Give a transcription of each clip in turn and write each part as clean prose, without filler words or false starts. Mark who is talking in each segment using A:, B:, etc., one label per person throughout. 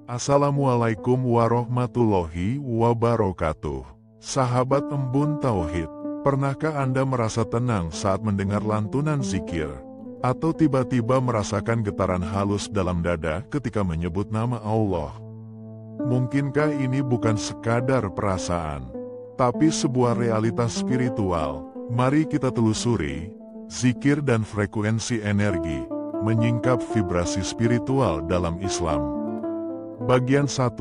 A: Assalamualaikum warahmatullahi wabarakatuh. Sahabat Embun Tauhid, pernahkah Anda merasa tenang saat mendengar lantunan zikir? Atau tiba-tiba merasakan getaran halus dalam dada ketika menyebut nama Allah? Mungkinkah ini bukan sekadar perasaan, tapi sebuah realitas spiritual? Mari kita telusuri. Zikir dan frekuensi energi menyingkap vibrasi spiritual dalam Islam. Bagian 1.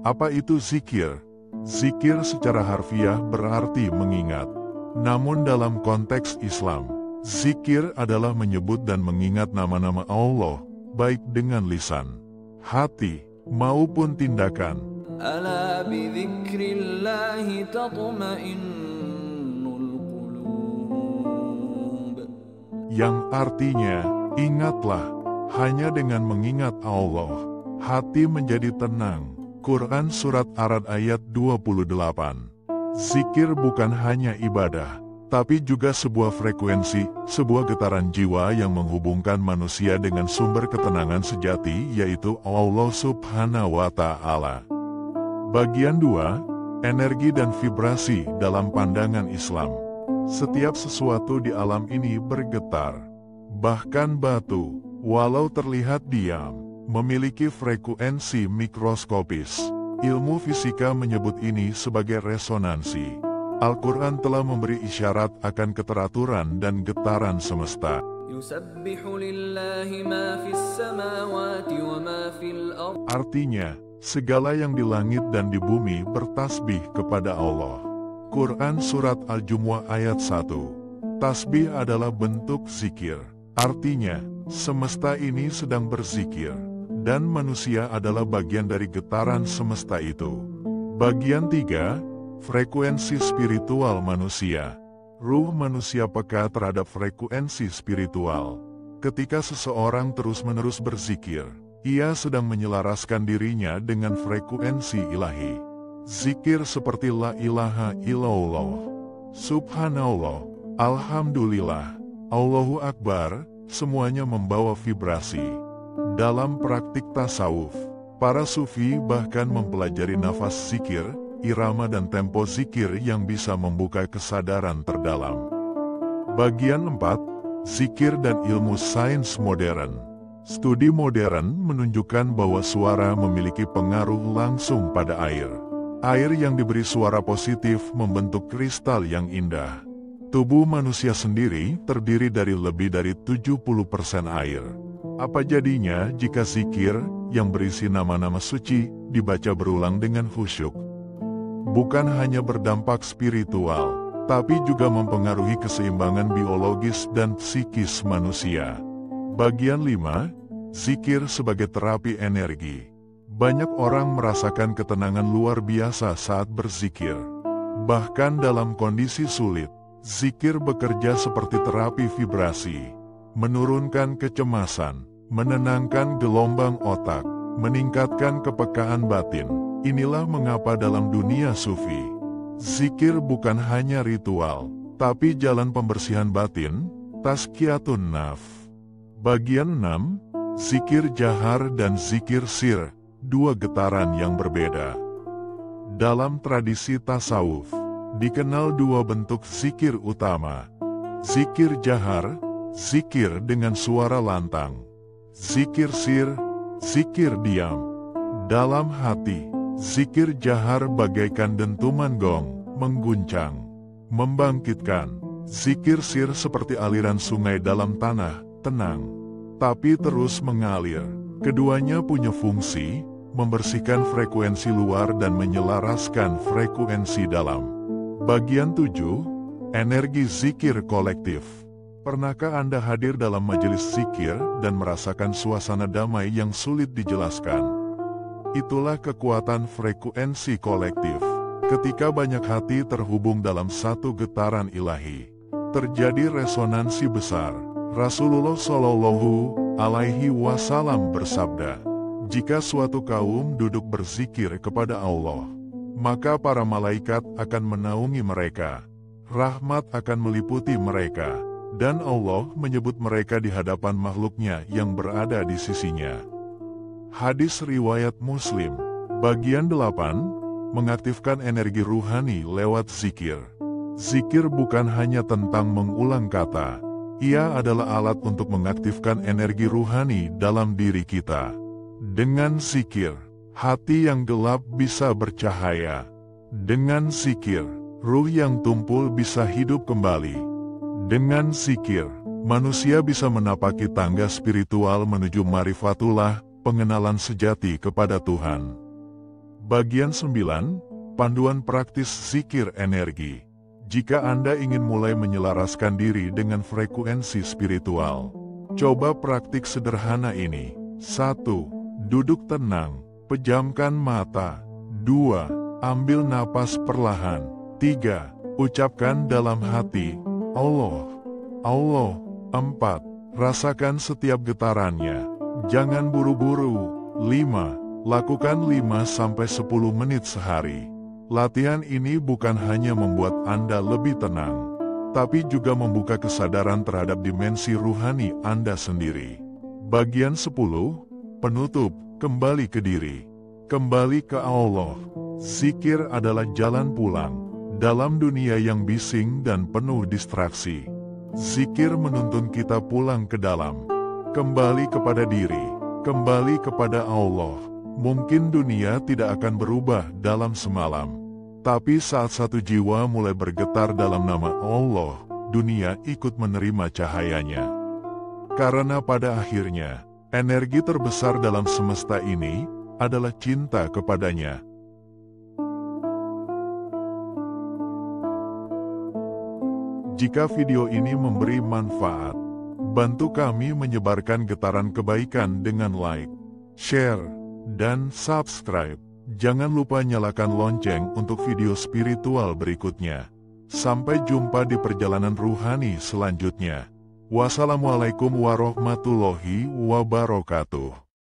A: Apa itu zikir? Zikir secara harfiah berarti mengingat. Namun dalam konteks Islam, zikir adalah menyebut dan mengingat nama-nama Allah, baik dengan lisan, hati, maupun tindakan.
B: Ala bidzikrillahi tatma'innul qulub.
A: Yang artinya, ingatlah, hanya dengan mengingat Allah, hati menjadi tenang. Quran Surat Ar-Ra'd ayat 28. Zikir bukan hanya ibadah, tapi juga sebuah frekuensi, sebuah getaran jiwa yang menghubungkan manusia dengan sumber ketenangan sejati, yaitu Allah Subhanahu wa Ta'ala. Bagian 2. Energi dan vibrasi dalam pandangan Islam. Setiap sesuatu di alam ini bergetar. Bahkan batu, walau terlihat diam, memiliki frekuensi mikroskopis. Ilmu fisika menyebut ini sebagai resonansi. Al-Quran telah memberi isyarat akan keteraturan dan getaran semesta.
B: Yusabbihu lillahi ma fis samawati wa ma fil ardh.
A: Artinya, segala yang di langit dan di bumi bertasbih kepada Allah. Quran Surat Al-Jumu'ah ayat 1. Tasbih adalah bentuk zikir. Artinya, semesta ini sedang berzikir, dan manusia adalah bagian dari getaran semesta itu. Bagian 3. Frekuensi spiritual manusia. Ruh manusia peka terhadap frekuensi spiritual. Ketika seseorang terus-menerus berzikir, ia sedang menyelaraskan dirinya dengan frekuensi ilahi. Zikir seperti la ilaha illallah, subhanallah, alhamdulillah, Allahu Akbar, semuanya membawa vibrasi. Dalam praktik tasawuf, para sufi bahkan mempelajari nafas zikir, irama dan tempo zikir yang bisa membuka kesadaran terdalam. Bagian 4. Zikir dan ilmu sains modern. Studi modern menunjukkan bahwa suara memiliki pengaruh langsung pada air. Air yang diberi suara positif membentuk kristal yang indah. Tubuh manusia sendiri terdiri dari lebih dari 70% air. Apa jadinya jika zikir yang berisi nama-nama suci dibaca berulang dengan khusyuk? Bukan hanya berdampak spiritual, tapi juga mempengaruhi keseimbangan biologis dan psikis manusia. Bagian 5. Zikir sebagai terapi energi. Banyak orang merasakan ketenangan luar biasa saat berzikir. Bahkan dalam kondisi sulit, zikir bekerja seperti terapi vibrasi. Menurunkan kecemasan, menenangkan gelombang otak, meningkatkan kepekaan batin. Inilah mengapa dalam dunia sufi, zikir bukan hanya ritual, tapi jalan pembersihan batin, tazkiyatun nafs. Bagian 6. Zikir jahar dan zikir sir, dua getaran yang berbeda. Dalam tradisi tasawuf, dikenal dua bentuk zikir utama. Zikir jahar, zikir dengan suara lantang. Zikir sir, zikir diam. Dalam hati, zikir jahar bagaikan dentuman gong, mengguncang, membangkitkan. Zikir sir seperti aliran sungai dalam tanah, tenang, tapi terus mengalir. Keduanya punya fungsi, membersihkan frekuensi luar dan menyelaraskan frekuensi dalam. Bagian 7. Energi zikir kolektif. Pernahkah Anda hadir dalam majelis zikir dan merasakan suasana damai yang sulit dijelaskan? Itulah kekuatan frekuensi kolektif. Ketika banyak hati terhubung dalam satu getaran ilahi, terjadi resonansi besar. Rasulullah Shallallahu Alaihi Wasallam bersabda, jika suatu kaum duduk berzikir kepada Allah, maka para malaikat akan menaungi mereka, rahmat akan meliputi mereka, dan Allah menyebut mereka di hadapan makhluknya yang berada di sisinya. Hadis riwayat Muslim. Bagian 8, mengaktifkan energi ruhani lewat zikir. Zikir bukan hanya tentang mengulang kata. Ia adalah alat untuk mengaktifkan energi ruhani dalam diri kita. Dengan zikir, hati yang gelap bisa bercahaya. Dengan zikir, ruh yang tumpul bisa hidup kembali. Dengan zikir, manusia bisa menapaki tangga spiritual menuju marifatullah, pengenalan sejati kepada Tuhan. Bagian 9, panduan praktis zikir energi. Jika Anda ingin mulai menyelaraskan diri dengan frekuensi spiritual, coba praktik sederhana ini. 1. Duduk tenang, pejamkan mata. 2. Ambil napas perlahan. 3. Ucapkan dalam hati, Allah, Allah. 4. Rasakan setiap getarannya. Jangan buru-buru. 5. Lakukan 5-10 menit sehari. Latihan ini bukan hanya membuat Anda lebih tenang, tapi juga membuka kesadaran terhadap dimensi ruhani Anda sendiri. Bagian 10, penutup, kembali ke diri. Kembali ke Allah. Zikir adalah jalan pulang dalam dunia yang bising dan penuh distraksi. Zikir menuntun kita pulang ke dalam, kembali kepada diri, kembali kepada Allah. Mungkin dunia tidak akan berubah dalam semalam, tapi saat satu jiwa mulai bergetar dalam nama Allah, dunia ikut menerima cahayanya. Karena pada akhirnya, energi terbesar dalam semesta ini adalah cinta kepadanya. Jika video ini memberi manfaat, bantu kami menyebarkan getaran kebaikan dengan like, share, dan subscribe. Jangan lupa nyalakan lonceng untuk video spiritual berikutnya. Sampai jumpa di perjalanan ruhani selanjutnya. Wassalamualaikum warahmatullahi wabarakatuh.